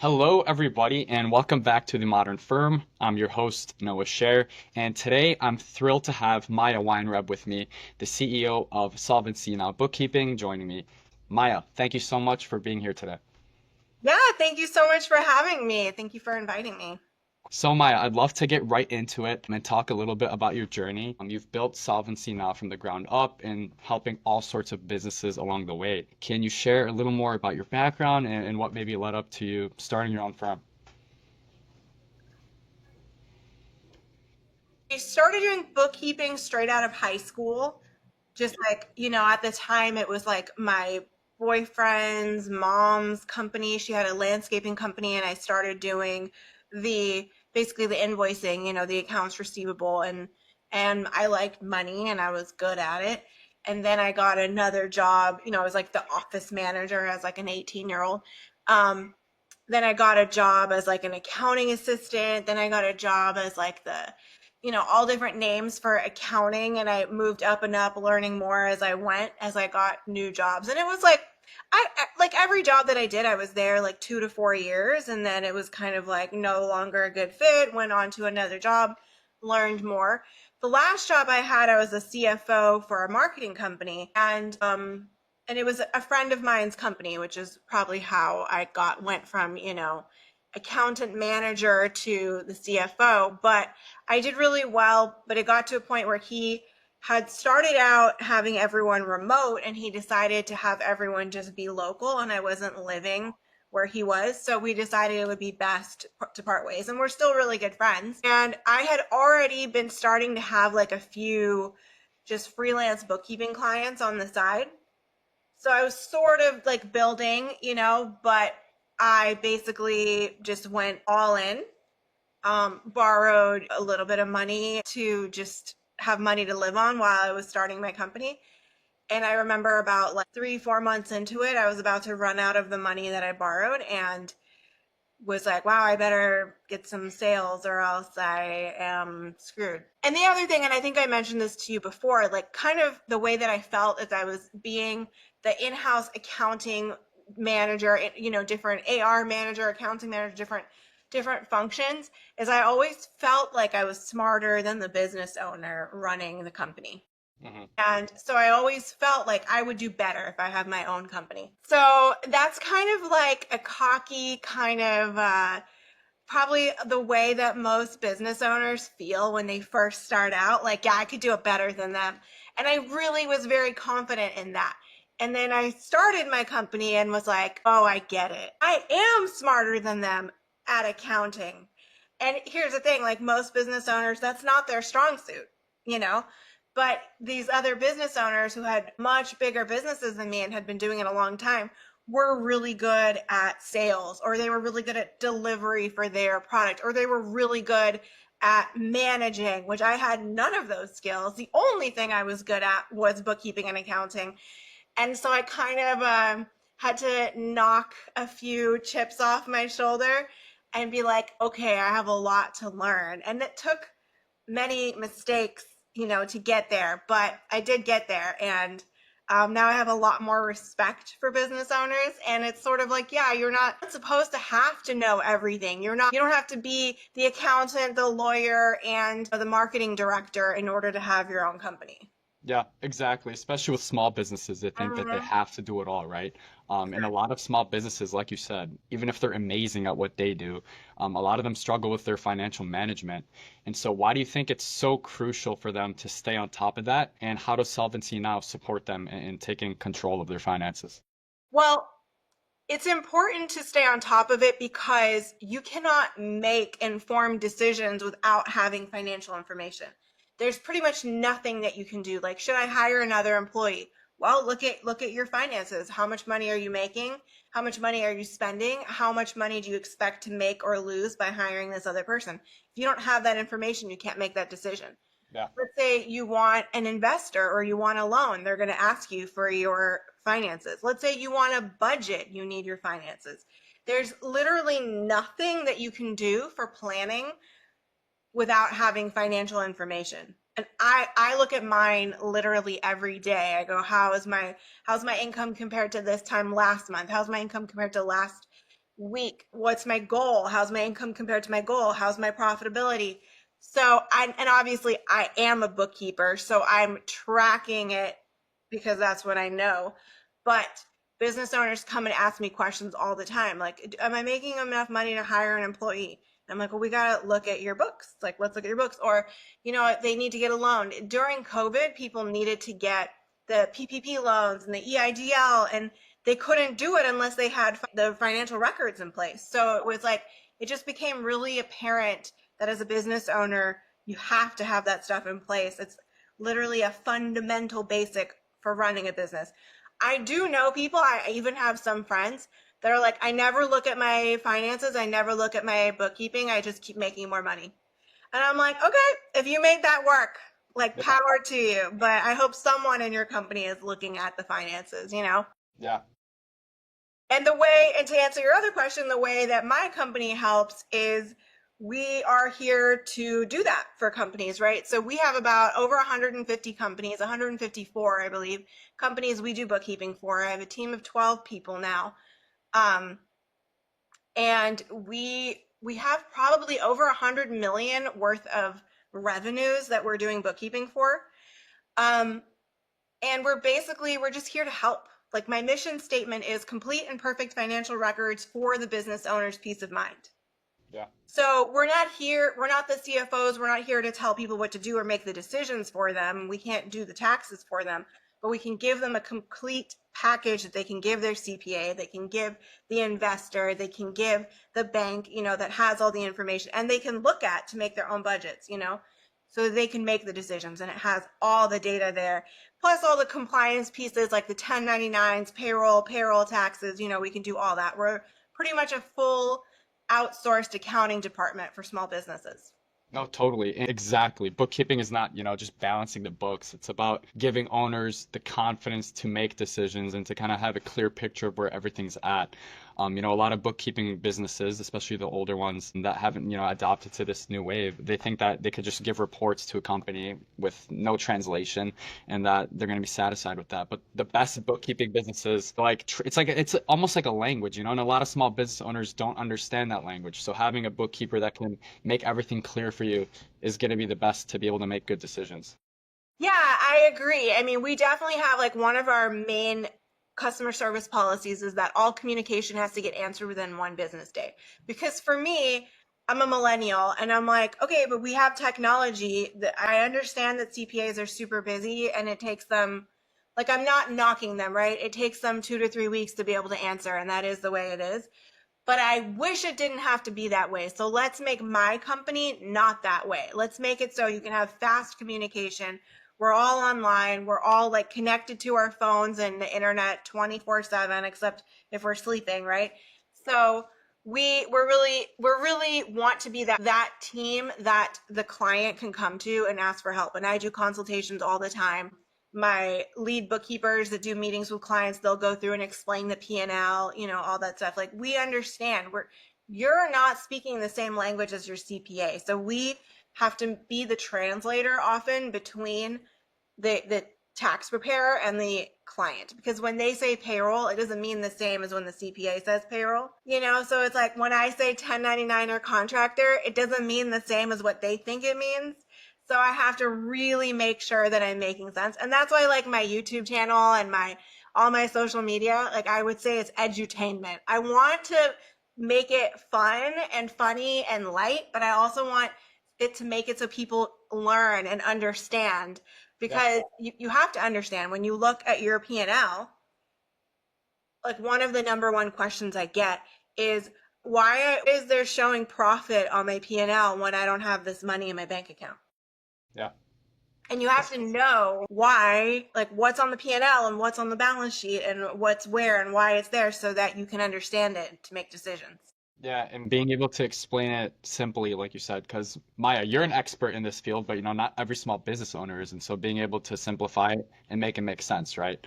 Hello, everybody, and welcome back to The Modern Firm. I'm your host, Noah Scher, and today I'm thrilled to have Maya Weinreb with me, the CEO of Solvency Now Bookkeeping, joining me. Maya, thank you so much for being here today. Yeah, thank you so much for having me. Thank you for inviting me. So, Maya, I'd love to get right into it and talk a little bit about your journey. You've built Solvency Now from the ground up and helping all sorts of businesses along the way. Can you share a little more about your background and what maybe led up to you starting your own firm? I started doing bookkeeping straight out of high school. Just like, at the time it was like my boyfriend's mom's company. She had a landscaping company and I started doing basically the invoicing, the accounts receivable and I liked money and I was good at it. And then I got another job, I was like the office manager as like an 18-year-old. Um, then I got a job as like an accounting assistant. Then I got a job as like all different names for accounting. And I moved up and up, learning more as I went, as I got new jobs. And it was like, like every job that I did, I was there like 2 to 4 years. And then it was kind of like no longer a good fit, went on to another job, learned more. The last job I had, I was a CFO for a marketing company. And it was a friend of mine's company, which is probably how I went from, accountant manager to the CFO. But I did really well, but it got to a point where he had started out having everyone remote and he decided to have everyone just be local, and I wasn't living where he was. So we decided it would be best to part ways, and we're still really good friends. And I had already been starting to have like a few just freelance bookkeeping clients on the side. So I was sort of like building, but I basically just went all in, borrowed a little bit of money to just have money to live on while I was starting my company. And I remember about like 3, 4 months into it, I was about to run out of the money that I borrowed and was like, wow, I better get some sales or else I am screwed. And the other thing, and I think I mentioned this to you before, like kind of the way that I felt as I was being the in-house accounting manager, different AR manager, accounting manager, different functions, is I always felt like I was smarter than the business owner running the company. Mhm. And so I always felt like I would do better if I had my own company. So that's kind of like a cocky kind of probably the way that most business owners feel when they first start out. Like, yeah, I could do it better than them. And I really was very confident in that. And then I started my company and was like, oh, I get it. I am smarter than them at accounting. And here's the thing, like most business owners, that's not their strong suit, you know? But these other business owners who had much bigger businesses than me and had been doing it a long time were really good at sales, or they were really good at delivery for their product, or they were really good at managing, which I had none of those skills. The only thing I was good at was bookkeeping and accounting. And so I kind of had to knock a few chips off my shoulder and be like, okay, I have a lot to learn. And it took many mistakes, to get there, but I did get there. And now I have a lot more respect for business owners. And it's sort of like, yeah, you're not supposed to have to know everything. You don't have to be the accountant, the lawyer, and the marketing director in order to have your own company. Yeah, exactly. Especially with small businesses, they think that they Mm-hmm. have to do it all, right? And a lot of small businesses, like you said, even if they're amazing at what they do, a lot of them struggle with their financial management. And so, why do you think it's so crucial for them to stay on top of that? And how does Solvency Now support them in taking control of their finances? Well, it's important to stay on top of it because you cannot make informed decisions without having financial information. There's pretty much nothing that you can do. Like, should I hire another employee? Well, look at your finances. How much money are you making? How much money are you spending? How much money do you expect to make or lose by hiring this other person? If you don't have that information, you can't make that decision. Yeah. Let's say you want an investor or you want a loan, they're going to ask you for your finances. Let's say you want a budget, you need your finances. There's literally nothing that you can do for planning without having financial information. And I look at mine literally every day. I go, how's my income compared to this time last month? How's my income compared to last week? What's my goal? How's my income compared to my goal? How's my profitability? So and obviously I am a bookkeeper, so I'm tracking it because that's what I know. But business owners come and ask me questions all the time, like, am I making enough money to hire an employee? And I'm like, well, we got to look at your books. Like, let's look at your books. Or, they need to get a loan. During COVID, people needed to get the PPP loans and the EIDL, and they couldn't do it unless they had the financial records in place. So it was like, it just became really apparent that as a business owner, you have to have that stuff in place. It's literally a fundamental basic for running a business. I do know people, I even have some friends that are like, I never look at my finances, I never look at my bookkeeping, I just keep making more money. And I'm like, okay, if you made that work, like Yeah. power to you. But I hope someone in your company is looking at the finances. Yeah. And and to answer your other question, the way that my company helps is we are here to do that for companies, right? So we have about over 150 companies, 154, I believe, companies we do bookkeeping for. I have a team of 12 people now. Um, and we have probably over 100 million worth of revenues that we're doing bookkeeping for. Um, and we're just here to help. Like, my mission statement is complete and perfect financial records for the business owner's peace of mind. Yeah. So we're not the CFOs, we're not here to tell people what to do or make the decisions for them. We can't do the taxes for them, but we can give them a complete package that they can give their CPA, they can give the investor, they can give the bank, that has all the information, and they can look at to make their own budgets. So they can make the decisions, and it has all the data there. Plus all the compliance pieces like the 1099s, payroll taxes, we can do all that. We're pretty much a full outsourced accounting department for small businesses. No, totally. Exactly. Bookkeeping is not, just balancing the books. It's about giving owners the confidence to make decisions and to kind of have a clear picture of where everything's at. A lot of bookkeeping businesses, especially the older ones that haven't, adopted to this new wave, they think that they could just give reports to a company with no translation and that they're going to be satisfied with that. But the best bookkeeping businesses, it's almost like a language, and a lot of small business owners don't understand that language. So having a bookkeeper that can make everything clear for you is going to be the best to be able to make good decisions. Yeah, I agree. I mean, we definitely have like one of our main customer service policies is that all communication has to get answered within one business day. Because for me, I'm a millennial and I'm like, okay, but we have technology that I understand that CPAs are super busy and it takes them, like, I'm not knocking them, right? It takes them 2 to 3 weeks to be able to answer, and that is the way it is. But I wish it didn't have to be that way. So let's make my company not that way. Let's make it so you can have fast communication. We're all online. We're all like connected to our phones and the internet 24/7, except if we're sleeping, right? So we're really want to be that team that the client can come to and ask for help. And I do consultations all the time. My lead bookkeepers that do meetings with clients, they'll go through and explain the P&L, all that stuff. Like, we understand you're not speaking the same language as your CPA. So we have to be the translator often between the tax preparer and the client, because when they say payroll, it doesn't mean the same as when the CPA says payroll. So it's like when I say 1099 or contractor, it doesn't mean the same as what they think it means. So I have to really make sure that I'm making sense. And that's why, like, my YouTube channel and all my social media, like, I would say it's edutainment. I want to make it fun and funny and light, but I also want it to make it so people learn and understand, Yeah. because you have to understand when you look at your P&L, like, one of the number one questions I get is, why is there showing profit on my P&L when I don't have this money in my bank account? Yeah. And you have to know why, like, what's on the P&L and L and what's on the balance sheet and what's where and why it's there, so that you can understand it to make decisions. Yeah, and being able to explain it simply, like you said, because Maya, you're an expert in this field, but not every small business owner is, and so being able to simplify it and make it make sense, right?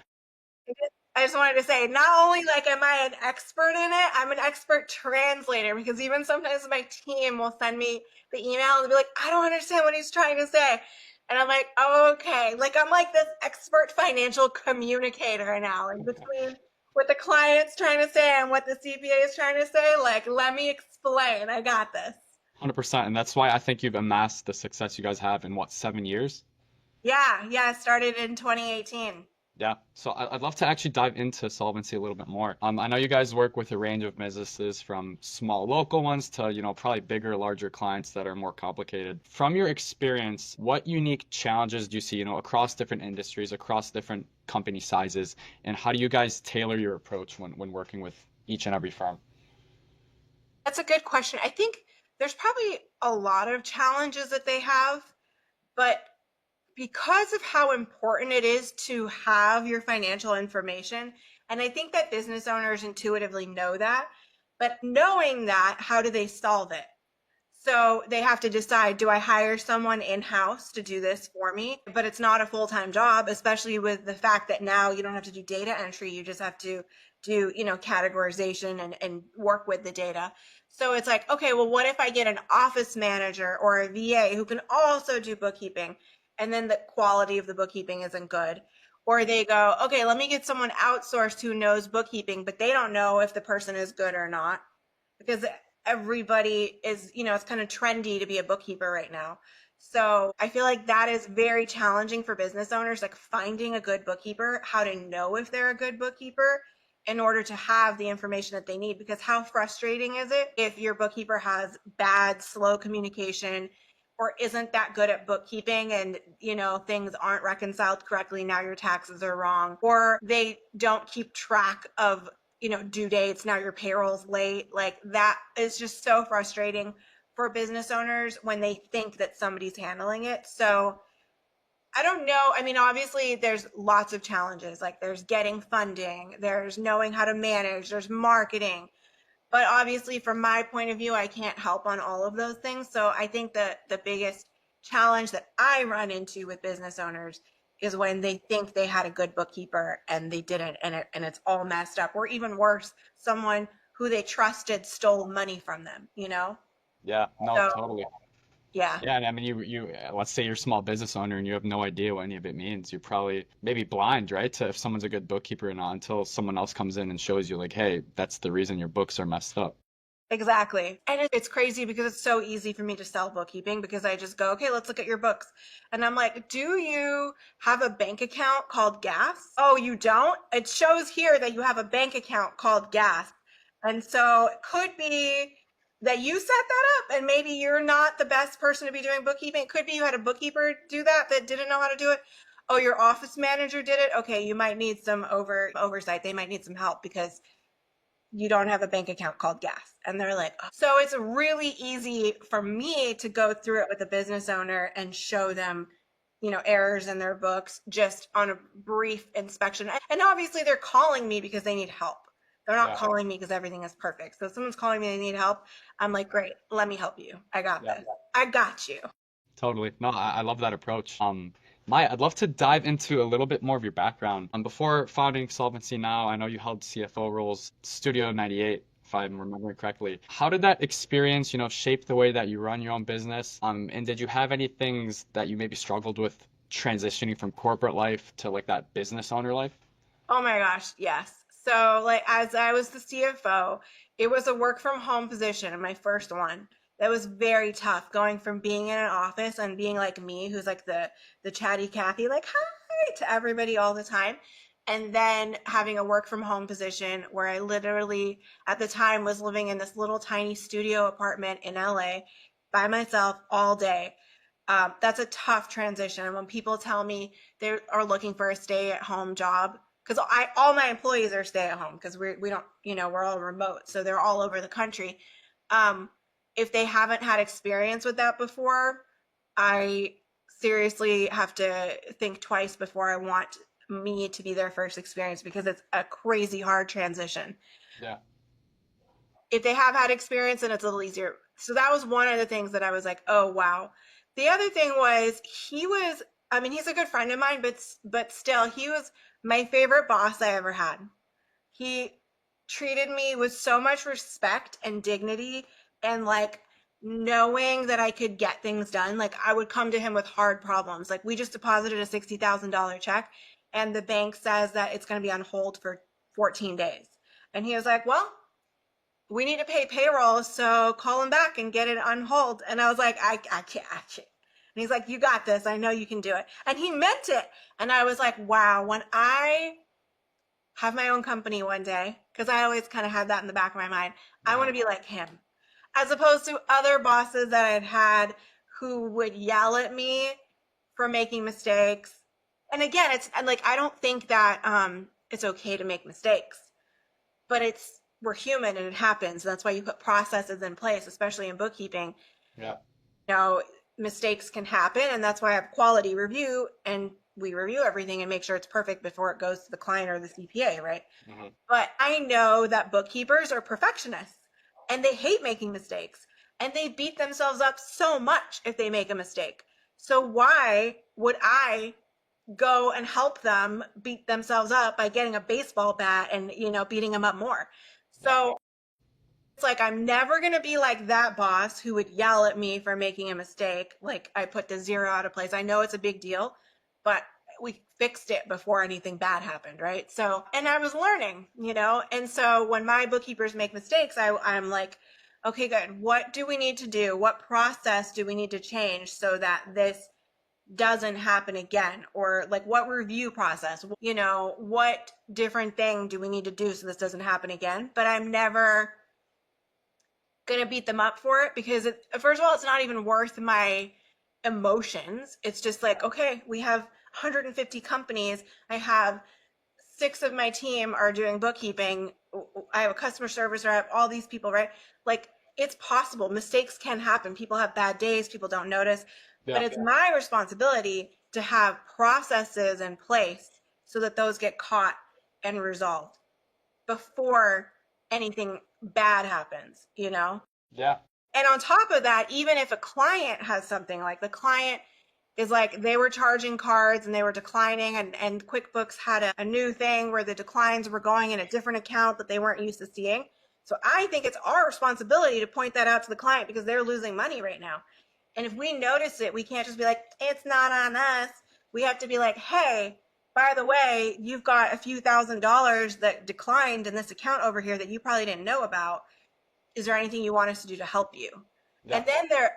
I just wanted to say, not only like am I an expert in it, I'm an expert translator, because even sometimes my team will send me the email and be like, I don't understand what he's trying to say. And I'm like, oh, okay. Like, I'm like this expert financial communicator now, in between what the client's trying to say and what the CPA is trying to say. Like, let me explain. I got this. 100%. And that's why I think you've amassed the success you guys have in what, 7 years? Yeah, yeah. It started in 2018. Yeah. So I'd love to actually dive into solvency a little bit more. I know you guys work with a range of businesses from small local ones to, probably bigger, larger clients that are more complicated. From your experience, what unique challenges do you see, across different industries, across different company sizes, and how do you guys tailor your approach when working with each and every firm? That's a good question. I think there's probably a lot of challenges that they have, but because of how important it is to have your financial information, and I think that business owners intuitively know that, but knowing that, how do they solve it? So they have to decide, do I hire someone in-house to do this for me? But it's not a full-time job, especially with the fact that now you don't have to do data entry. You just have to do, categorization and work with the data. So it's like, okay, well, what if I get an office manager or a VA who can also do bookkeeping? And then the quality of the bookkeeping isn't good. Or they go, okay, let me get someone outsourced who knows bookkeeping, but they don't know if the person is good or not because everybody is, it's kind of trendy to be a bookkeeper right now. So I feel like that is very challenging for business owners, like finding a good bookkeeper, how to know if they're a good bookkeeper in order to have the information that they need. Because how frustrating is it if your bookkeeper has bad, slow communication or isn't that good at bookkeeping and, things aren't reconciled correctly. Now your taxes are wrong, or they don't keep track of due dates. Now your payroll's late. Like that is just so frustrating for business owners when they think that somebody's handling it. So I don't know. I mean, obviously there's lots of challenges. Like there's getting funding, there's knowing how to manage, there's marketing. But obviously from my point of view, I can't help on all of those things. So I think that the biggest challenge that I run into with business owners is when they think they had a good bookkeeper and they didn't, and it's all messed up. Or even worse, someone who they trusted stole money from them. Yeah, no, So totally. yeah. Yeah, and I mean, let's say you're a small business owner and you have no idea what any of it means. You're probably maybe blind, right, to if someone's a good bookkeeper or not until someone else comes in and shows you, like, hey, that's the reason your books are messed up. Exactly. And it's crazy because it's so easy for me to sell bookkeeping because I just go, okay, let's look at your books. And I'm like, do you have a bank account called gas? Oh, you don't? It shows here that you have a bank account called gas. And so it could be that you set that up and maybe you're not the best person to be doing bookkeeping. It could be you had a bookkeeper do that didn't know how to do it. Oh, your office manager did it. Okay, you might need some oversight. They might need some help because you don't have a bank account called gas. And they're like, oh. So it's really easy for me to go through it with a business owner and show them, errors in their books just on a brief inspection. And obviously they're calling me because they need help. They're not Yeah, calling me because everything is perfect. So if someone's calling me, they need help. I'm like, great, let me help you. I got yeah. this. I got you. Totally. No, I love that approach. Maya, I'd love to dive into a little bit more of your background. Before founding Solvency Now, I know you held CFO roles, Studio 98, if I'm remembering correctly. How did that experience, shape the way that you run your own business? And did you have any things that you maybe struggled with transitioning from corporate life to like that business owner life? Oh my gosh, yes. So, like, as I was the CFO, it was a work from home position and my first one. That was very tough going from being in an office and being like me, who's like the chatty Cathy, like hi to everybody all the time. And then having a work from home position where I literally at the time was living in this little tiny studio apartment in LA by myself all day. That's a tough transition. And when people tell me they are looking for a stay at home job, because I all my employees are stay at home because we don't, we're all remote, so they're all over the country. um if they haven't had experience with that before, I seriously have to think twice before I want me to be their first experience because it's a crazy hard transition. Yeah. If they have had experience, then it's a little easier. So that was one of the things that I was like, oh wow. The other thing was he was, I mean, he's a good friend of mine, but still, he was my favorite boss I ever had. He treated me with so much respect and dignity and like knowing that I could get things done. Like I would come to him with hard problems. Like we just deposited a $60,000 check and the bank says that it's going to be on hold for 14 days. And he was like, well, we need to pay payroll, so call him back and get it on hold. And I was like, I can't. And he's like, you got this. I know you can do it. And he meant it. And I was like, wow, when I have my own company one day, because I always kind of had that in the back of my mind, I want to be like him, as opposed to other bosses that I'd had who would yell at me for making mistakes. And again, it's like, I don't think that it's okay to make mistakes, but we're human and it happens. That's why you put processes in place, especially in bookkeeping. Yeah. You know, mistakes can happen, and that's why I have quality review, and we review everything and make sure it's perfect before it goes to the client or the CPA, right? Hmm. But I know that bookkeepers are perfectionists and they hate making mistakes, and they beat themselves up so much if they make a mistake. So why would I go and help them beat themselves up by getting a baseball bat and, beating them up more? Yeah. So it's like, I'm never going to be like that boss who would yell at me for making a mistake. Like, I put the zero out of place. I know it's a big deal, but we fixed it before anything bad happened, right? So, and I was learning, and so when my bookkeepers make mistakes, I'm like, okay, good. What do we need to do? What process do we need to change so that this doesn't happen again? Or like, what review process, what different thing do we need to do so this doesn't happen again? But I'm never gonna beat them up for it, because first of all, it's not even worth my emotions. It's just like, okay, we have 150 companies. I have 6 of my team are doing bookkeeping. I have a customer service rep, all these people, right? Like, it's possible. Mistakes can happen. People have bad days. People don't notice. But Yeah. it's my responsibility to have processes in place so that those get caught and resolved before anything bad happens. Yeah. And on top of that, even if a client has something, like the client is like, they were charging cards and they were declining, and QuickBooks had a new thing where the declines were going in a different account that they weren't used to seeing. So I think it's our responsibility to point that out to the client, because they're losing money right now. And if we notice it, we can't just be like, it's not on us. We have to be like, hey, by the way, you've got a few $1,000s that declined in this account over here that you probably didn't know about. Is there anything you want us to do to help you? Yeah.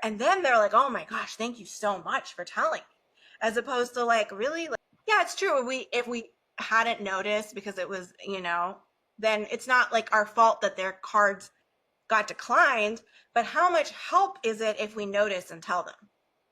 And then they're like, oh my gosh, thank you so much for telling me. As opposed to like, really? Like, yeah, it's true. If we hadn't noticed because it was, then it's not like our fault that their cards got declined, but how much help is it if we notice and tell them?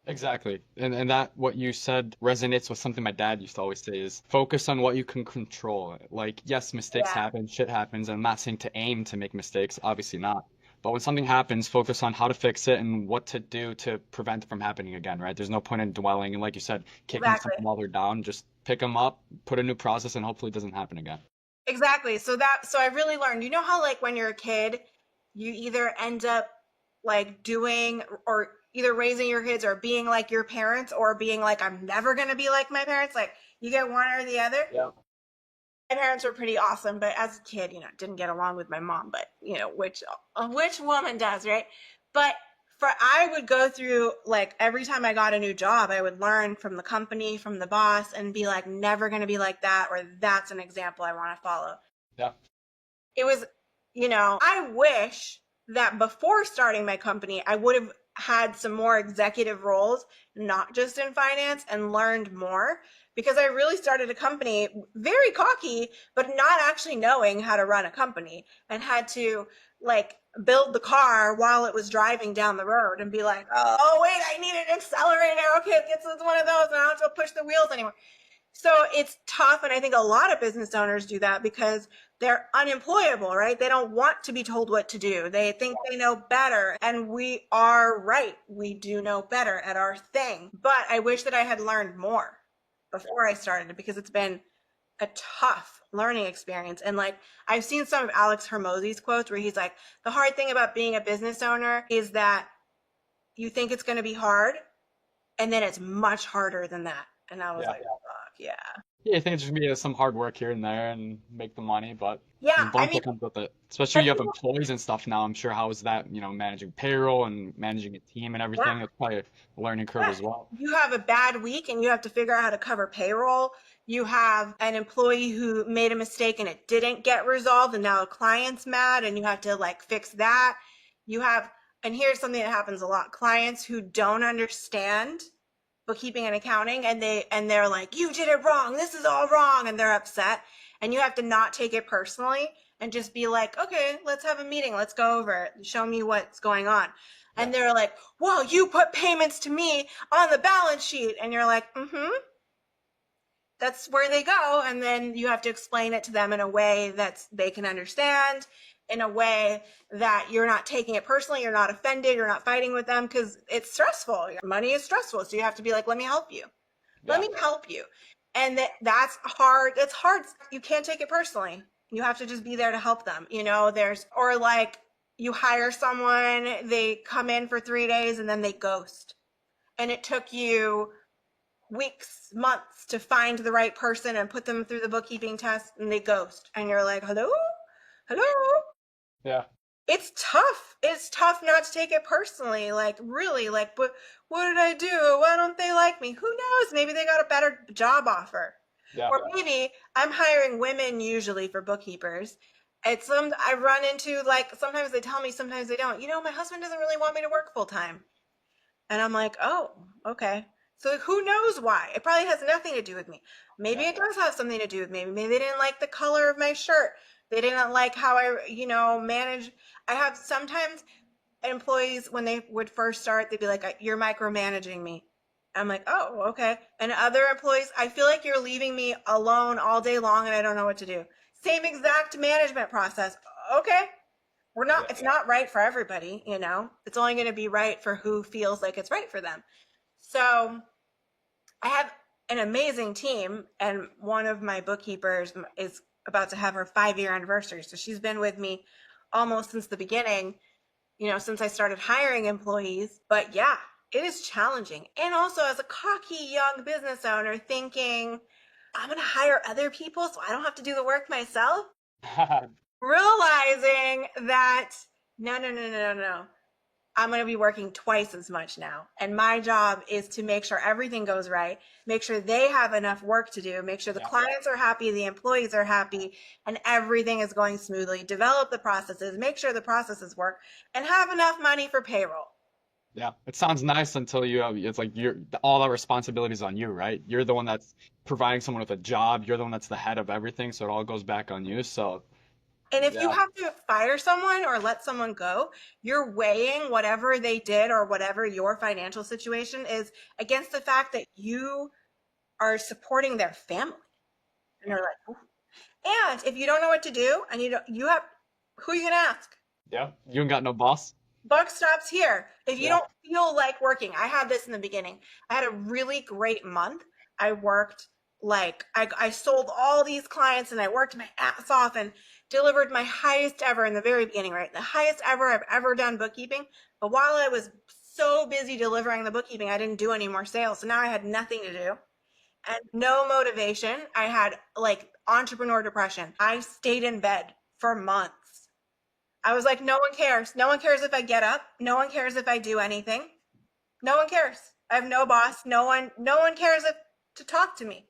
Exactly. And that what you said resonates with something my dad used to always say is focus on what you can control. Like, yes, mistakes Yeah, happen, shit happens, and I'm not saying to aim to make mistakes, obviously not. But when something happens, focus on how to fix it and what to do to prevent it from happening again, right? There's no point in dwelling and, like you said, kicking exactly. someone while they're down. Just pick them up, put a new process, and hopefully it doesn't happen again. Exactly. So I really learned, how like when you're a kid, you either end up like doing, or either raising your kids or being like your parents, or being like, I'm never going to be like my parents. Like, you get one or the other. Yeah. My parents were pretty awesome, but as a kid, didn't get along with my mom, but which woman does, right? But I would go through, like, every time I got a new job, I would learn from the company, from the boss, and be like, never going to be like that, or that's an example I want to follow. Yeah. It was, I wish that before starting my company, I would have had some more executive roles, not just in finance, and learned more, because I really started a company very cocky, but not actually knowing how to run a company, and had to like build the car while it was driving down the road and be like, oh wait, I need an accelerator. Okay, it's one of those, and I don't have to push the wheels anymore. So it's tough. And I think a lot of business owners do that because they're unemployable, right? They don't want to be told what to do. They think they know better. And we are right. We do know better at our thing. But I wish that I had learned more before I started, because it's been a tough learning experience. And like, I've seen some of Alex Hermosi's quotes where he's like, the hard thing about being a business owner is that you think it's going to be hard, and then it's much harder than that. And I was Yeah. like, fuck yeah. Yeah, I think it's just gonna be some hard work here and there and make the money, but there's Yeah, a I bunch mean, that comes with it. Especially but when you have employees and stuff now. I'm sure how is that, managing payroll and managing a team and yeah, everything. That's probably a learning curve yeah. as well. You have a bad week and you have to figure out how to cover payroll. You have an employee who made a mistake and it didn't get resolved, and now a client's mad and you have to like fix that. You have, and here's something that happens a lot, clients who don't understand bookkeeping and accounting, and they're like, you did it wrong, this is all wrong, and they're upset, and you have to not take it personally and just be like, okay, let's have a meeting, let's go over it, show me what's going on. Yeah. And they're like, well, you put payments to me on the balance sheet, and you're like, mm-hmm, that's where they go. And then you have to explain it to them in a way that they can understand, in a way that you're not taking it personally, you're not offended, you're not fighting with them, because it's stressful, money is stressful, so you have to be like, let me help you, let Yeah. me help you. And that's hard, it's hard, you can't take it personally, you have to just be there to help them, there's, or like, you hire someone, they come in for 3 days and then they ghost, and it took you weeks, months to find the right person and put them through the bookkeeping test, and they ghost, and you're like, hello, hello. Yeah. It's tough, it's tough not to take it personally, like really, like, but what did I do, why don't they like me, who knows, maybe they got a better job offer, Yeah. or maybe I'm hiring women usually for bookkeepers. It's some I run into, like, sometimes they tell me, sometimes they don't, my husband doesn't really want me to work full time. And I'm like, oh, okay. So who knows why? It probably has nothing to do with me. Maybe Yeah. it does have something to do with me. Maybe they didn't like the color of my shirt. They didn't like how I, manage. I have sometimes employees, when they would first start, they'd be like, you're micromanaging me. I'm like, oh, okay. And other employees, I feel like you're leaving me alone all day long and I don't know what to do. Same exact management process. Okay, we're not, Yeah. it's not right for everybody, it's only going to be right for who feels like it's right for them. So I have an amazing team, and one of my bookkeepers is about to have her 5-year anniversary, so she's been with me almost since the beginning, since I started hiring employees. But yeah, it is challenging, and also as a cocky young business owner thinking, I'm going to hire other people so I don't have to do the work myself, realizing that no, no, no, no, no, no. I'm going to be working twice as much now. And my job is to make sure everything goes right, make sure they have enough work to do, make sure the Yeah. clients are happy, the employees are happy, and everything is going smoothly. Develop the processes, make sure the processes work, and have enough money for payroll. Yeah. It sounds nice until it's like all the responsibilities on you, right? You're the one that's providing someone with a job. You're the one that's the head of everything, so it all goes back on you. So, And if you yeah. have to fire someone or let someone go, you're weighing whatever they did or whatever your financial situation is against the fact that you are supporting their family. And you're like, and if you don't know what to do, and you have, who are you gonna ask? Yeah. You ain't got no boss. Buck stops here. If you Yeah. don't feel like working, I had this in the beginning. I had a really great month. I worked, like, I sold all these clients and I worked my ass off and delivered my highest ever in the very beginning, right? The highest ever I've ever done bookkeeping. But while I was so busy delivering the bookkeeping, I didn't do any more sales. So now I had nothing to do and no motivation. I had like entrepreneur depression. I stayed in bed for months. I was like, no one cares. No one cares if I get up. No one cares if I do anything. No one cares. I have no boss. No one cares if, to talk to me.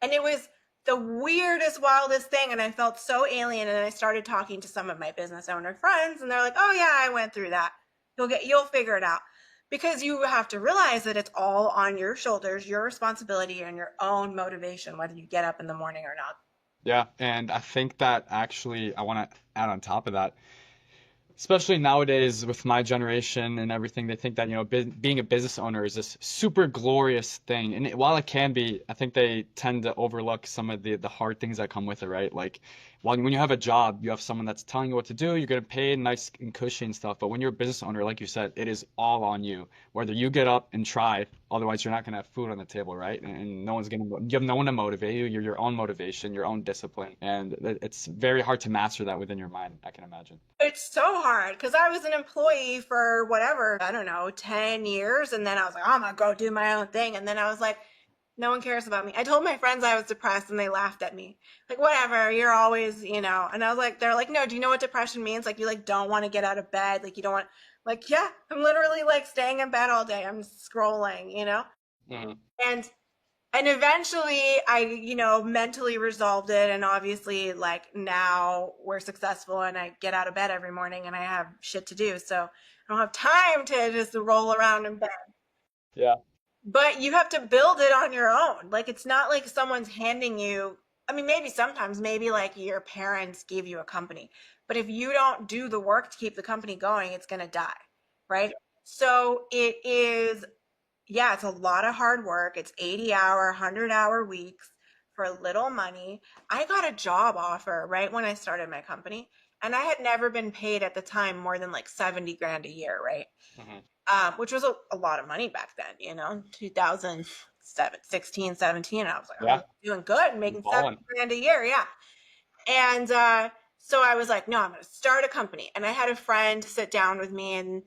And it was the weirdest, wildest thing. And I felt so alien. And I started talking to some of my business owner friends, and they're like, oh yeah, I went through that. You'll figure it out. Because you have to realize that it's all on your shoulders, your responsibility and your own motivation, whether you get up in the morning or not. Yeah. And I think that actually, I want to add on top of that, especially nowadays with my generation and everything, they think that, being a business owner is this super glorious thing. And while it can be, I think they tend to overlook some of the hard things that come with it, right? Like, when you have a job, you have someone that's telling you what to do, you're getting paid nice and cushy and stuff. But when you're a business owner, like you said, it is all on you. Whether you get up and try, otherwise you're not going to have food on the table, right? And no one's going to, you have no one to motivate you. You're your own motivation, your own discipline. And it's very hard to master that within your mind, I can imagine. It's so hard because I was an employee for whatever, I don't know, 10 years. And then I was like, oh, I'm going to go do my own thing. And then I was like, No one cares about me. I told my friends I was depressed and they laughed at me. Like, whatever, you're always, you know. And I was like, they're like, no, do you know what depression means? Like, you like don't want to get out of bed. Like, you don't want, like, yeah, I'm literally like staying in bed all day. I'm scrolling, you know? Mhm. And and eventually I, you know, mentally resolved it. And obviously, like now we're successful and I get out of bed every morning and I have shit to do. So I don't have time to just roll around in bed. Yeah. But you have to build it on your own. Like it's not like someone's handing you, I mean, maybe sometimes, maybe like your parents gave you a company. But if you don't do the work to keep the company going, it's going to die, right? So it is, yeah, it's a lot of hard work. It's 80-hour, 100-hour weeks for little money. I got a job offer right when I started my company, and I had never been paid at the time more than like 70 grand a year, right? Hmm. Which was a lot of money back then, you know, 2007, 16, 17. I was like, I was Yeah. doing good, You're making 70 balling. grand a year. Yeah. And so I was like, no, I'm going to start a company. And I had a friend sit down with me and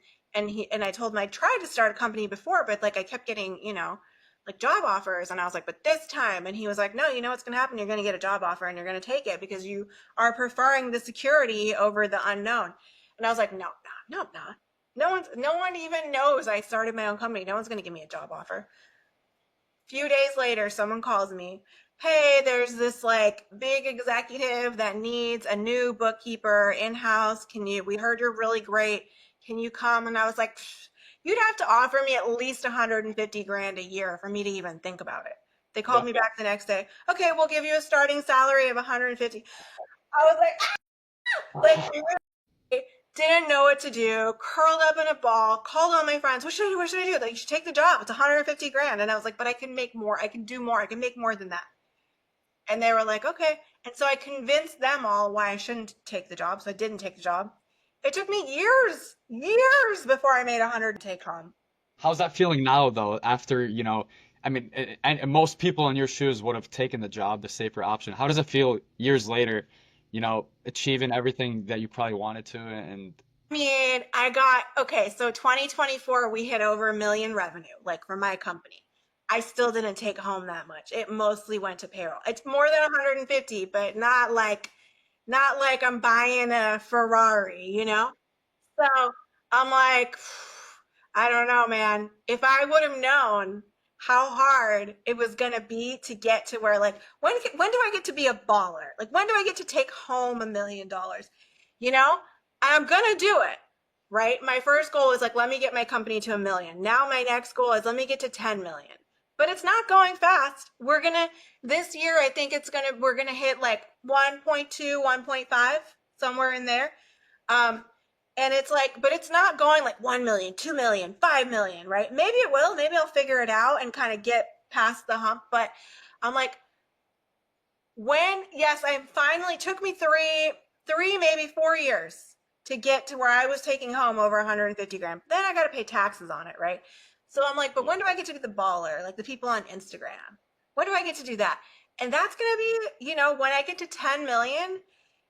I told him I tried to start a company before, but like I kept getting, you know, like job offers. And I was like, but this time, and he was like, no, you know what's going to happen? You're going to get a job offer and you're going to take it because you are preferring the security over the unknown. And I was like, no, no, no, I'm not. No one even knows I started my own company. No one's going to give me a job offer. Few days later, someone calls me, hey, there's this like big executive that needs a new bookkeeper in-house. We heard you're really great. Can you come? And I was like, you'd have to offer me at least 150 grand a year for me to even think about it. They called Yeah. me back the next day. Okay, we'll give you a starting salary of 150. I was like didn't know what to do, curled up in a ball, called all my friends. What should I do? What should I do? Like, you should take the job. It's 150 grand. And I was like, but I can make more. I can do more. I can make more than that. And they were like, okay. And so I convinced them all why I shouldn't take the job. So I didn't take the job. It took me years before I made 100 take home. How's that feeling now, though, after, I mean, and most people in your shoes would have taken the job, the safer option. How does it feel years later, achieving everything that you probably wanted to? And I mean, I got, okay, so 2024, we hit over a million revenue, like for my company. I still didn't take home that much. It mostly went to payroll. It's more than 150, but not like I'm buying a Ferrari, you know? So I'm like, I don't know, man. If I would have known how hard it was gonna be to get to where, like, when do I get to be a baller? Like, when do I get to take home $1 million? You know, I'm gonna do it, right? My first goal is like, let me get my company to 1 million. Now my next goal is let me get to 10 million. But it's not going fast. This year, I think we're gonna hit like 1.2, 1.5, somewhere in there. Um, and it's like, but it's not going like 1 million, 2 million, 5 million, right? Maybe it will. Maybe I'll figure it out and kind of get past the hump. But I'm like, yes, I finally took me maybe 4 years to get to where I was taking home over 150 grand. Then I got to pay taxes on it, right? So I'm like, but when do I get to be the baller? Like the people on Instagram. When do I get to do that? And that's going to be, when I get to 10 million,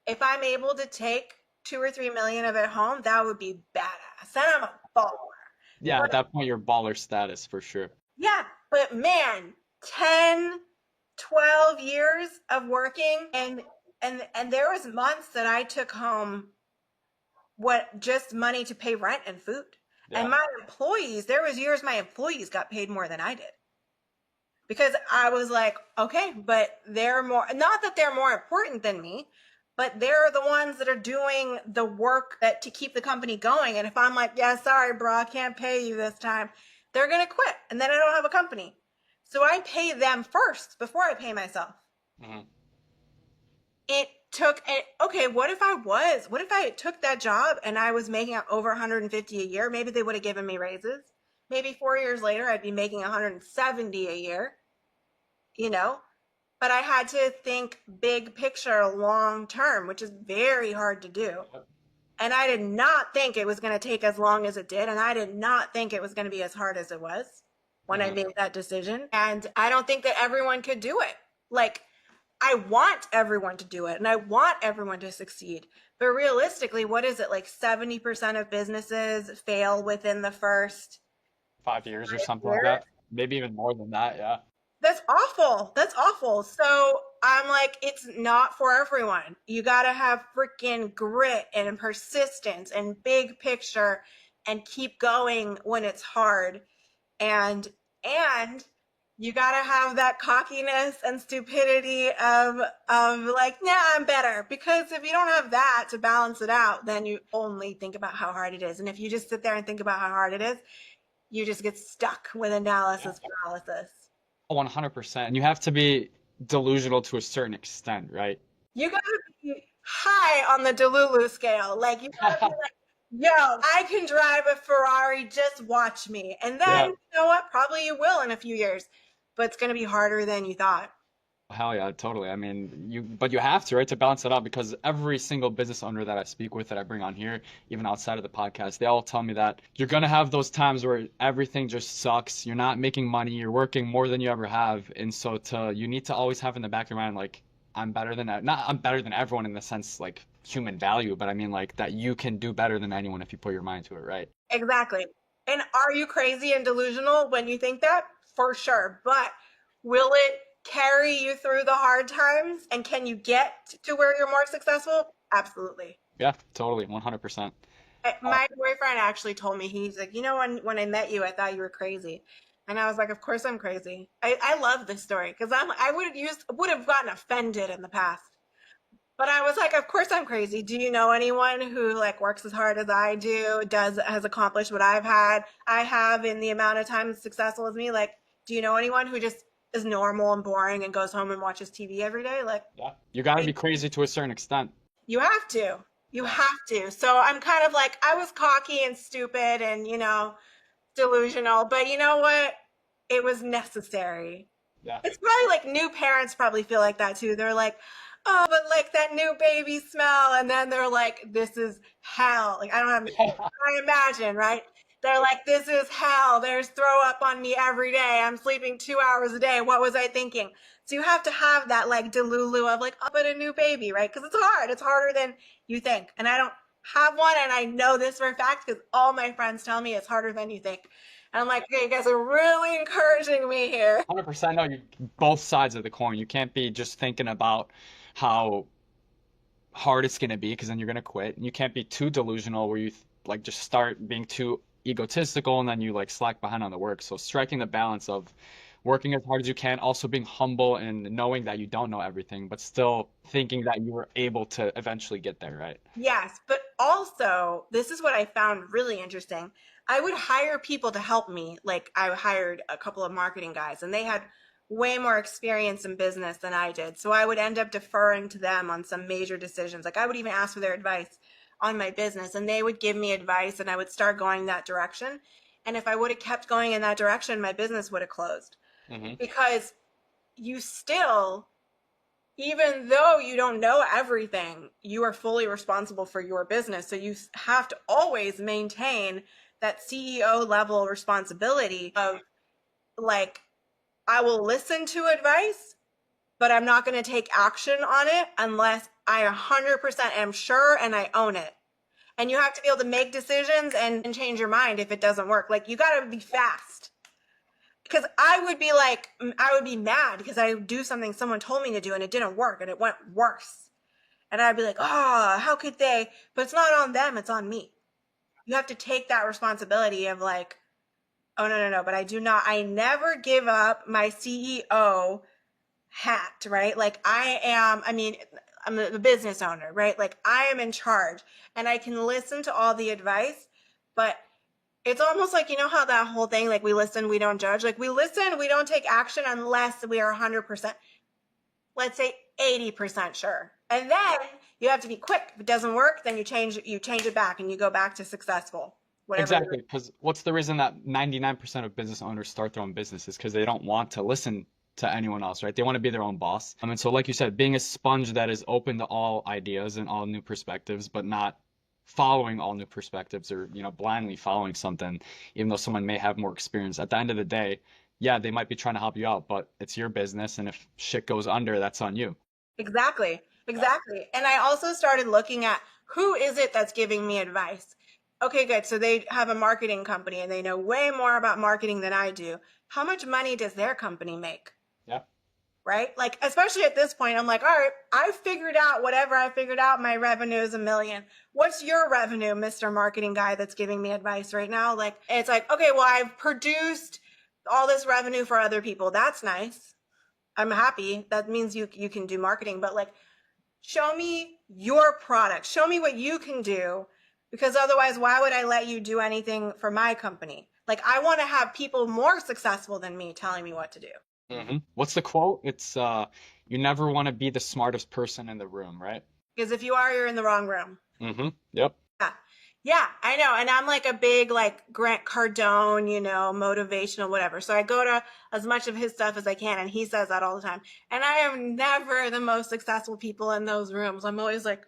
if I'm able to take 2 or 3 million of it home, that would be badass. Then I'm a baller. yeah, But at that point, you're baller status for sure. yeah, but man, 10, 12 years of working and there was months that I took home what just money to pay rent and food. Yeah. And my employees, there was years my employees got paid more than I did. Because I was like, okay, but they're more, not that they're more important than me, but they're the ones that are doing the work that to keep the company going. And if I'm like, yeah, sorry, bro, I can't pay you this time, they're going to quit. And then I don't have a company. So I pay them first before I pay myself. Hmm. Okay, what if I took that job and I was making over 150 a year? Maybe they would have given me raises. Maybe 4 years later, I'd be making 170 a year, you know? But I had to think big picture long term, which is very hard to do. And I did not think it was going to take as long as it did. And I did not think it was going to be as hard as it was when I Hmm. made that decision. And I don't think that everyone could do it. Like, I want everyone to do it and I want everyone to succeed. But realistically, what is it? Like 70% of businesses fail within the first 5 years or something like year. that. Maybe even more than that. Yeah. That's awful. That's awful. So I'm like, it's not for everyone. You got to have freaking grit and persistence and big picture and keep going when it's hard. And you got to have that cockiness and stupidity of like, nah, I'm better. Because if you don't have that to balance it out, then you only think about how hard it is. And if you just sit there and think about how hard it is, you just get stuck with Yeah. analysis paralysis. 100%. And you have to be delusional to a certain extent, right? You gotta be high on the Delulu scale. Like you gotta be like, yo, I can drive a Ferrari, just watch me. And then Yeah. you know what? Probably you will in a few years, but it's gonna be harder than you thought. Hell yeah, totally. I mean, but you have to, right, to balance it out because every single business owner that I speak with that I bring on here, even outside of the podcast, they all tell me that you're gonna have those times where everything just sucks. You're not making money, you're working more than you ever have. And so you need to always have in the back of your mind, like, I'm better than, not I'm better than everyone in the sense like human value, but I mean like that you can do better than anyone if you put your mind to it, right? Exactly. And are you crazy and delusional when you think that? For sure. But will it carry you through the hard times? And can you get to where you're more successful? Absolutely. Yeah, totally, 100%. My boyfriend actually told me, he's like, you know, when I met you, I thought you were crazy. And I was like, of course I'm crazy. I love this story because I would have gotten offended in the past. But I was like, of course I'm crazy. Do you know anyone who like works as hard as I do, has accomplished what I have in the amount of time as successful as me? Like, do you know anyone who just is normal and boring and goes home and watches TV every day? Like, Yeah, you got to be crazy to a certain extent. you have to. You Yeah. have to. So I'm kind of like, I was cocky and stupid and, delusional, but you know what? It was necessary. Yeah. It's probably like new parents probably feel like that too. They're like, oh, but like that new baby smell. And then they're like, this is hell. Like, I don't have, I imagine, right? They're like, this is hell. There's throw up on me every day. I'm sleeping 2 hours a day. What was I thinking? So you have to have that like delulu of like, oh, but a new baby, right? Because it's hard. It's harder than you think. And I don't have one. And I know this for a fact because all my friends tell me it's harder than you think. And I'm like, okay, you guys are really encouraging me here. 100%. No, you both sides of the coin. You can't be just thinking about how hard it's going to be because then you're going to quit. And you can't be too delusional where you like just start being too egotistical and then you like slack behind on the work. So striking the balance of working as hard as you can, also being humble and knowing that you don't know everything, but still thinking that you were able to eventually get there, right? Yes, but also, this is what I found really interesting. I would hire people to help me. Like, I hired a couple of marketing guys, and they had way more experience in business than I did. So I would end up deferring to them on some major decisions. Like, I would even ask for their advice on my business, and they would give me advice, and I would start going that direction. And if I would have kept going in that direction, my business would have closed Hmm. because you still, even though you don't know everything, you are fully responsible for your business. So you have to always maintain that CEO level responsibility of like, I will listen to advice, but I'm not going to take action on it unless I 100% am sure and I own it. And you have to be able to make decisions and change your mind if it doesn't work. Like, you got to be fast. Because I would be like, I would be mad because I do something someone told me to do and it didn't work and it went worse. And I'd be like, oh, how could they? But it's not on them, it's on me. You have to take that responsibility of like, oh, no, no, no, but I never give up my CEO hat, right? Like, I'm the business owner, right? Like, I am in charge and I can listen to all the advice, but it's almost like, you know how that whole thing, like we listen, we don't judge. Like we listen, we don't take action unless we are 100%, let's say 80% sure. And then you have to be quick. If it doesn't work, then you change it back and you go back to successful, whatever. Exactly, because what's the reason that 99% of business owners start their own businesses? Because they don't want to listen to anyone else, right? They want to be their own boss. And so, like you said, being a sponge that is open to all ideas and all new perspectives, but not following all new perspectives or, blindly following something, even though someone may have more experience. At the end of the day, yeah, they might be trying to help you out, but it's your business, and if shit goes under, that's on you. Exactly. Yeah. Exactly. And I also started looking at who is it that's giving me advice? Okay, good. So they have a marketing company and they know way more about marketing than I do. How much money does their company make? Yeah. right? Like, especially at this point, I'm like, all right, I figured out whatever I figured out. My revenue is 1 million. What's your revenue, Mr. Marketing guy that's giving me advice right now? Like, it's like, okay, well, I've produced all this revenue for other people. That's nice. I'm happy. That means you can do marketing, but like, show me your product. Show me what you can do, because otherwise, why would I let you do anything for my company? Like, I want to have people more successful than me telling me what to do. What's the quote? It's you never want to be the smartest person in the room, right? Because if you are, you're in the wrong room. Yep. Yeah. Yeah, I know. And I'm like a big like Grant Cardone, motivational, whatever. So I go to as much of his stuff as I can. And he says that all the time. And I am never the most successful people in those rooms. I'm always like,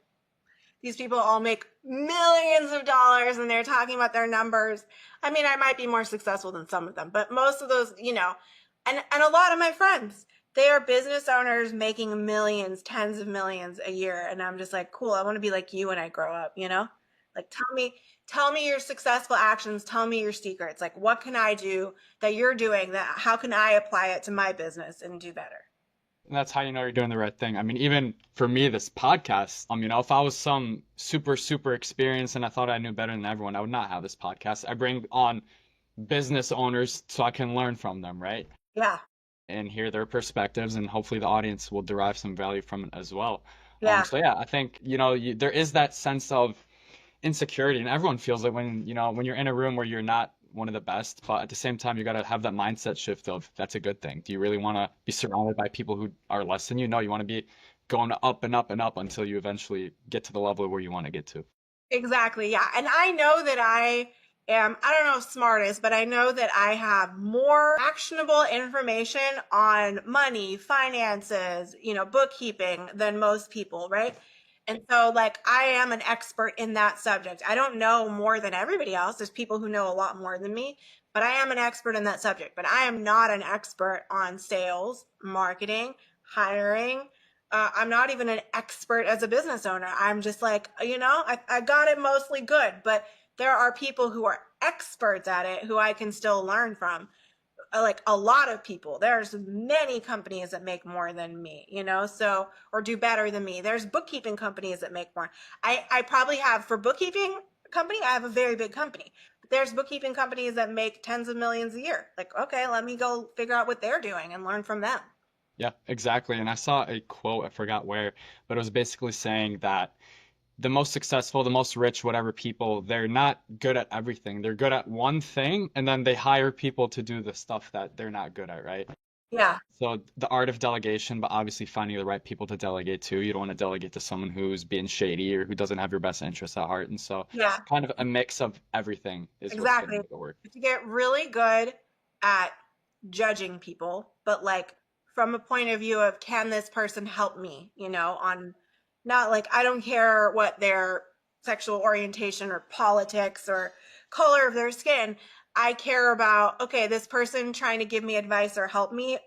these people all make millions of dollars and they're talking about their numbers. I mean, I might be more successful than some of them, but most of those, and a lot of my friends, they are business owners making millions, tens of millions a year. And I'm just like, cool, I want to be like you when I grow up, Like tell me your successful actions, tell me your secrets. Like what can I do that you're doing, that how can I apply it to my business and do better? And that's how you know you're doing the right thing. I mean, even for me, this podcast, if I was some super, super experienced and I thought I knew better than everyone, I would not have this podcast. I bring on business owners so I can learn from them, right? Yeah. And hear their perspectives, and hopefully the audience will derive some value from it as well. Yeah. So yeah, I think, there is that sense of insecurity, and everyone feels it when you're in a room where you're not one of the best, but at the same time, you got to have that mindset shift of that's a good thing. Do you really want to be surrounded by people who are less than you? No, you want to be going up and up and up until you eventually get to the level where you want to get to. Exactly. Yeah. And I know that I don't know if smartest, but I know that I have more actionable information on money, finances, bookkeeping than most people, right? And so, like, I am an expert in that subject. I don't know more than everybody else. There's people who know a lot more than me, but I am an expert in that subject. But I am not an expert on sales, marketing, hiring. I'm not even an expert as a business owner. I'm just like, I got it mostly good, but there are people who are experts at it who I can still learn from. Like a lot of people, there's many companies that make more than me, or do better than me. There's bookkeeping companies that make more. I probably have, for bookkeeping company, I have a very big company. But there's bookkeeping companies that make tens of millions a year. Like, okay, let me go figure out what they're doing and learn from them. Yeah, exactly. And I saw a quote, I forgot where, but it was basically saying that the most successful, the most rich, whatever people, they're not good at everything. They're good at one thing, and then they hire people to do the stuff that they're not good at, right? Yeah. So the art of delegation, but obviously finding the right people to delegate to. You don't want to delegate to someone who's being shady or who doesn't have your best interests at heart. And so Yeah. kind of a mix of everything is what's going to Exactly. make it work. To get really good at judging people, but like from a point of view of, can this person help me, on, not like, I don't care what their sexual orientation or politics or color of their skin. I care about, okay, this person trying to give me advice or help me,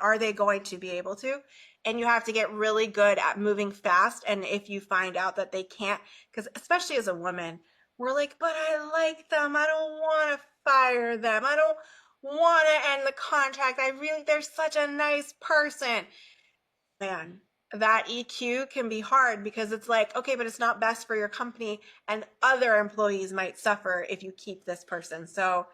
are they going to be able to? And you have to get really good at moving fast. And if you find out that they can't, because especially as a woman, we're like, but I like them. I don't want to fire them. I don't want to end the contract. They're such a nice person. Man, that EQ can be hard because it's like, okay, but it's not best for your company, and other employees might suffer if you keep this person. So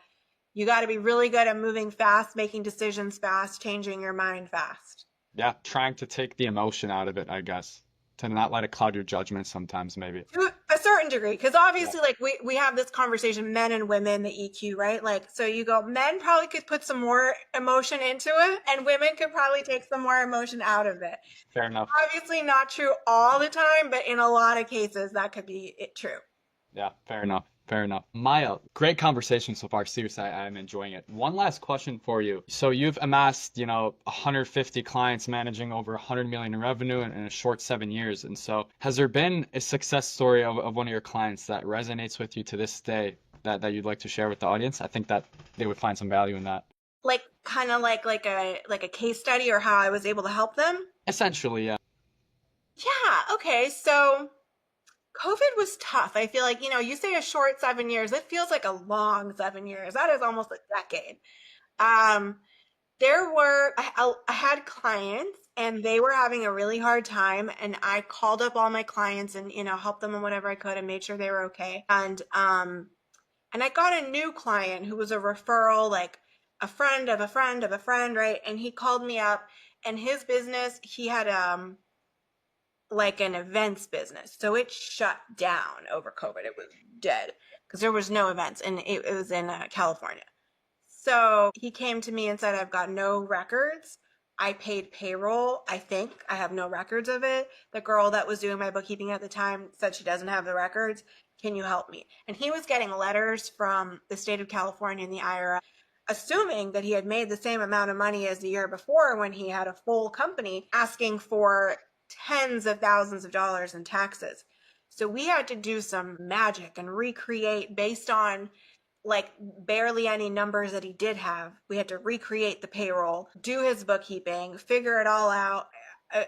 you got to be really good at moving fast, making decisions fast, changing your mind fast. Yeah, trying to take the emotion out of it, I guess, to not let it cloud your judgment sometimes, maybe. To a certain degree, because Yeah, obviously, like, we have this conversation, men and women, the EQ, right? Like, so you go, men probably could put some more emotion into it, and women could probably take some more emotion out of it. fair enough. Obviously not true all the time, but in a lot of cases that could be true. Yeah, fair enough. Fair enough. Maya, great conversation so far. Seriously, I'm enjoying it. One last question for you. So you've amassed, 150 clients managing over 100 million in revenue in a short 7 years. And so has there been a success story of one of your clients that resonates with you to this day that you'd like to share with the audience? I think that they would find some value in that. Like kind of like a case study, or how I was able to help them. Essentially, yeah. Yeah, okay. So COVID was tough. I feel like, you say a short 7 years, it feels like a long 7 years. That is almost a decade. Um, I had clients and they were having a really hard time, and I called up all my clients and, helped them in whatever I could and made sure they were okay. And I got a new client who was a referral, like a friend of a friend of a friend, right? And he called me up, and his business, he had like an events business. So it shut down over COVID. It was dead because there was no events, and it was in California. So he came to me and said, I've got no records. I paid payroll. I think I have no records of it. The girl that was doing my bookkeeping at the time said she doesn't have the records. Can you help me? And he was getting letters from the state of California and the IRS, assuming that he had made the same amount of money as the year before when he had a full company, asking for tens of thousands of dollars in taxes. So we had to do some magic and recreate based on like barely any numbers that he did have. We had to recreate the payroll, do his bookkeeping, figure it all out.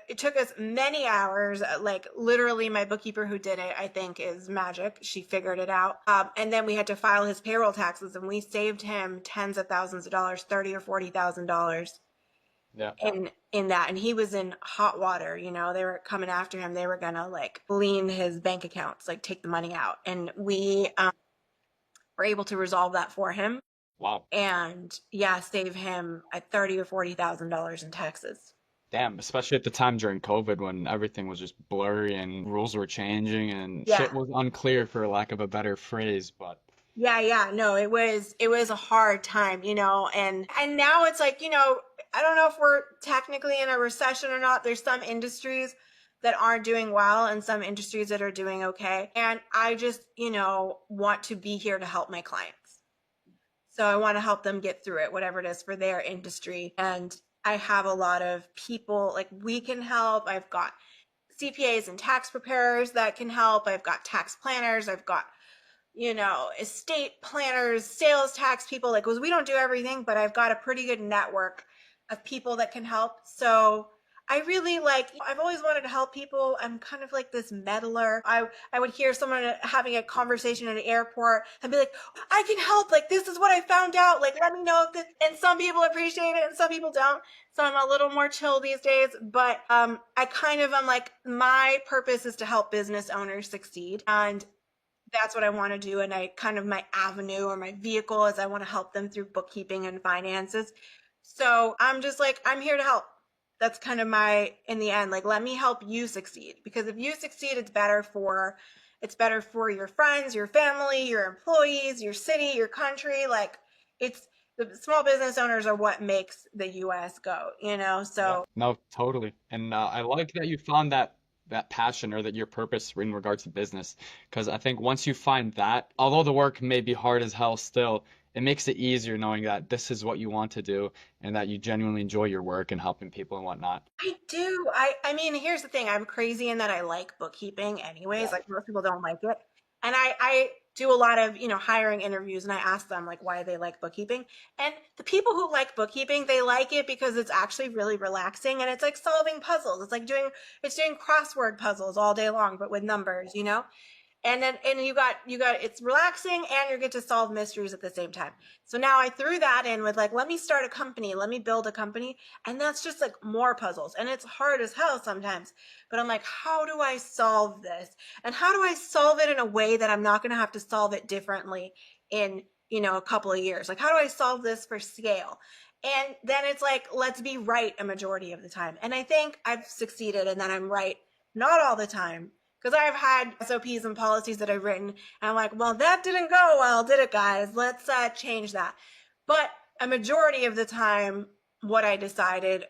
It took us many hours. Like literally, my bookkeeper who did it, I think, is magic. She figured it out. And then we had to file his payroll taxes, and we saved him tens of thousands of dollars, $30,000 or $40,000 Yeah. in that. And he was in hot water. They were coming after him. They were gonna like lean his bank accounts, like take the money out. And we were able to resolve that for him, Wow. and yeah, save him at $30,000 or $40,000 in taxes. Damn, especially at the time during COVID when everything was just blurry and rules were changing and shit Yeah. was unclear for lack of a better phrase. But Yeah, yeah. No, it was a hard time, and now it's like, I don't know if we're technically in a recession or not. There's some industries that aren't doing well and some industries that are doing okay. And I just, want to be here to help my clients. So I want to help them get through it, whatever it is for their industry. And I have a lot of people like we can help. I've got CPAs and tax preparers that can help. I've got tax planners. I've got, estate planners, sales tax people. Like, because we don't do everything, but I've got a pretty good network of people that can help. So I really like, I've always wanted to help people. I'm kind of like this meddler. I would hear someone having a conversation at an airport and be like, I can help. Like, this is what I found out. Like, let me know if this, and some people appreciate it and some people don't. So I'm a little more chill these days, but I kind of am like, my purpose is to help business owners succeed. And that's what I want to do. And I kind of my avenue or my vehicle is I want to help them through bookkeeping and finances. So I'm just like, I'm here to help. That's kind of my, in the end, like, let me help you succeed. Because if you succeed, it's better for your friends, your family, your employees, your city, your country. Like it's, the small business owners are what makes the US go. yeah, So no, totally. And I like that you found that passion or that your purpose in regards to business, because I think once you find that, although the work may be hard as hell still, it makes it easier knowing that this is what you want to do and that you genuinely enjoy your work and helping people and whatnot. I do. I mean, here's the thing. I'm crazy in that I like bookkeeping anyways. Yeah. Like most people don't like it. And I do a lot of, hiring interviews and I ask them like why they like bookkeeping. And the people who like bookkeeping, they like it because it's actually really relaxing and it's like solving puzzles. It's doing crossword puzzles all day long, but with numbers. And you got it's relaxing and you get to solve mysteries at the same time. So now I threw that in with like, let me start a company, let me build a company. And that's just like more puzzles. And it's hard as hell sometimes. But I'm like, how do I solve this? And how do I solve it in a way that I'm not going to have to solve it differently in, a couple of years? Like, how do I solve this for scale? And then it's like, let's be right a majority of the time. And I think I've succeeded and that I'm right not all the time, because I've had SOPs and policies that I've written, and I'm like, well, that didn't go well, did it, guys? Let's change that. But a majority of the time, what I decided,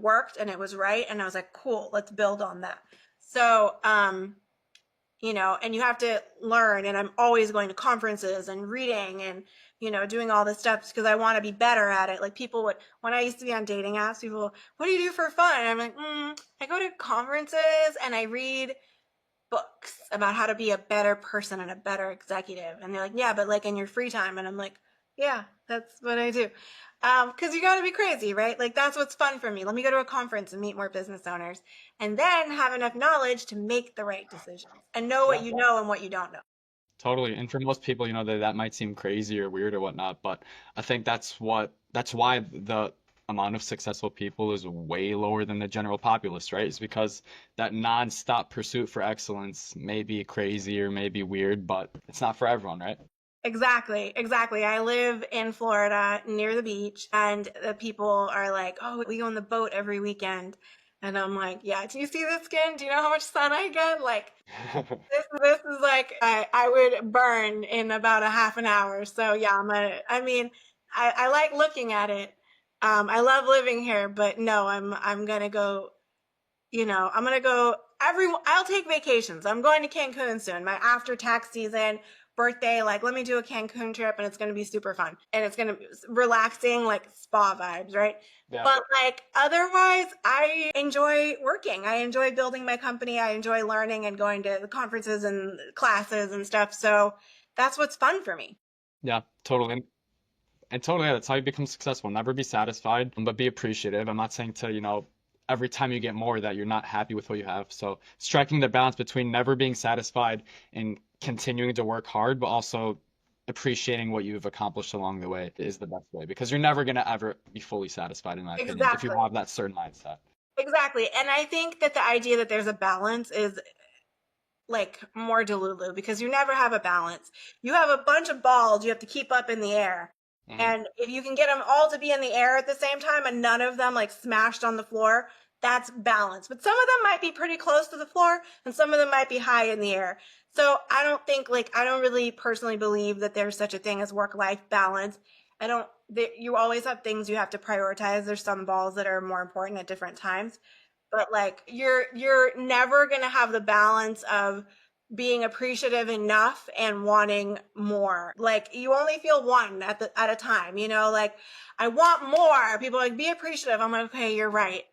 worked and it was right, and I was like, cool, let's build on that. So, and you have to learn, and I'm always going to conferences and reading and doing all this stuff because I want to be better at it. Like people would, when I used to be on dating apps, people, what do you do for fun? And I'm like, I go to conferences and I read books about how to be a better person and a better executive. And they're like, yeah, but like in your free time. And I'm like, yeah, that's what I do. Because you got to be crazy, right? Like that's what's fun for me. Let me go to a conference and meet more business owners and then have enough knowledge to make the right decisions and know what Yeah. you know and what you don't know. Totally. And for most people, that might seem crazy or weird or whatnot, but I think that's why the amount of successful people is way lower than the general populace, right? It's because that non-stop pursuit for excellence may be crazy or may be weird, but it's not for everyone, right? Exactly, exactly. I live in Florida near the beach, and the people are like, "Oh, we go on the boat every weekend." And I'm like, "Yeah, do you see the skin? Do you know how much sun I get? Like, this is like I would burn in about a half an hour." So yeah, I mean, I like looking at it. I love living here, but no, I'm gonna go, I'm gonna go I'll take vacations. I'm going to Cancun soon. My after tax season, birthday, like let me do a Cancun trip and it's gonna be super fun. And it's gonna be relaxing, like spa vibes, right? Yeah. But like otherwise, I enjoy working. I enjoy building my company. I enjoy learning and going to the conferences and classes and stuff. So that's what's fun for me. Yeah, totally. And totally, that's how you become successful. Never be satisfied, but be appreciative. I'm not saying to, every time you get more that you're not happy with what you have. So striking the balance between never being satisfied and continuing to work hard, but also appreciating what you've accomplished along the way is the best way because you're never going to ever be fully satisfied, in my opinion, if you Exactly. have that certain mindset. Exactly. And I think that the idea that there's a balance is like more delulu because you never have a balance. You have a bunch of balls you have to keep up in the air. Hmm. And if you can get them all to be in the air at the same time and none of them like smashed on the floor, that's balance. But some of them might be pretty close to the floor and some of them might be high in the air. So I don't really personally believe that there's such a thing as work life balance. I don't, you always have things you have to prioritize. There's some balls that are more important at different times, but like you're never going to have the balance of being appreciative enough and wanting more. Like you only feel one at a time, like I want more. People are like be appreciative. I'm like, okay, you're right.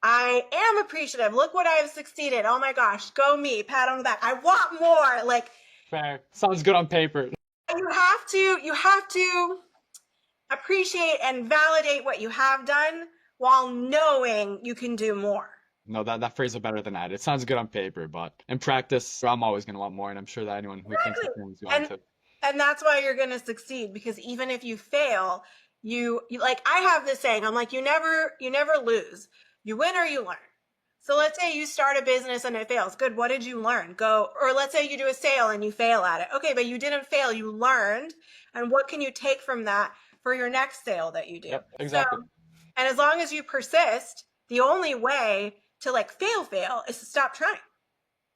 I am appreciative. Look what I've succeeded. Oh my gosh, go me. Pat on the back. I want more. Like Fair. Sounds good on paper. you have to appreciate and validate what you have done while knowing you can do more. No, that phrase is better than that. It sounds good on paper, but in practice, I'm always going to want more, and I'm sure that anyone who thinks the Exactly. same is going And to. and that's why you're going to succeed because even if you fail, you like I have this saying, I'm like you never lose. You win or you learn. So let's say you start a business and it fails. Good, what did you learn? Go or let's say you do a sale and you fail at it. Okay, but you didn't fail, you learned. And what can you take from that for your next sale that you do? Yep, So, exactly. and as long as you persist, the only way to like fail is to stop trying.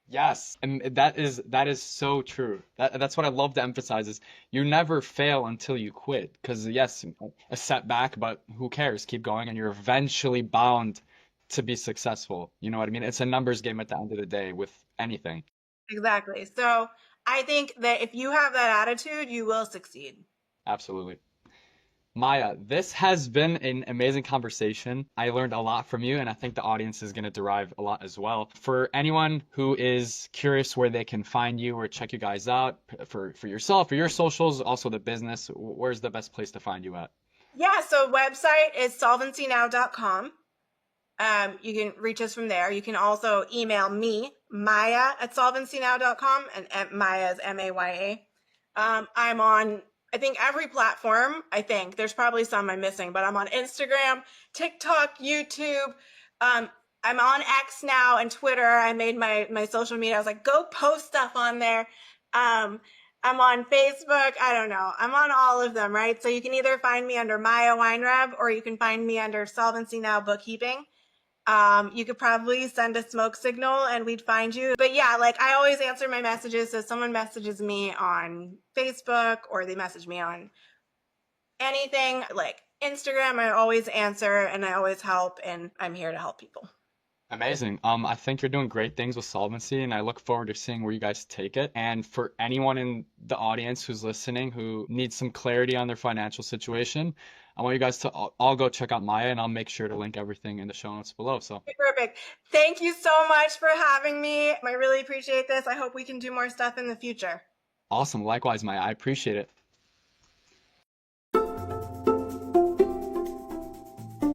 Yes, and that is so true. That's what I love to emphasize is you never fail until you quit. Because yes, a setback, but who cares? Keep going, and you're eventually bound to be successful. You know what I mean? It's a numbers game at the end of the day with anything. Exactly. So I think that if you have that attitude, you will succeed. Absolutely. Maya, this has been an amazing conversation. I learned a lot from you, and I think the audience is going to derive a lot as well. For anyone who is curious where they can find you or check you guys out, for yourself, for your socials, also the business, where's the best place to find you at? Yeah, so website is solvencynow.com. You can reach us from there. You can also email me, Maya at solvencynow.com, and Maya is Maya. I'm on, I think, every platform. I think there's probably some I'm missing, but I'm on Instagram, TikTok, YouTube. I'm on X now and Twitter. I made my social media. I was like, go post stuff on there. Um, I'm on Facebook. I don't know. I'm on all of them, right? So you can either find me under Maya Weinreb or you can find me under Solvency Now Bookkeeping. You could probably send a smoke signal and we'd find you. But yeah, like I always answer my messages. So someone messages me on Facebook or they message me on anything like Instagram, I always answer and I always help and I'm here to help people. Amazing. I think you're doing great things with Solvency, and I look forward to seeing where you guys take it. And for anyone in the audience who's listening who needs some clarity on their financial situation, I want you guys to all go check out Maya, and I'll make sure to link everything in the show notes below. So Perfect. Thank you so much for having me. I really appreciate this. I hope we can do more stuff in the future. awesome. Likewise, Maya. I appreciate it.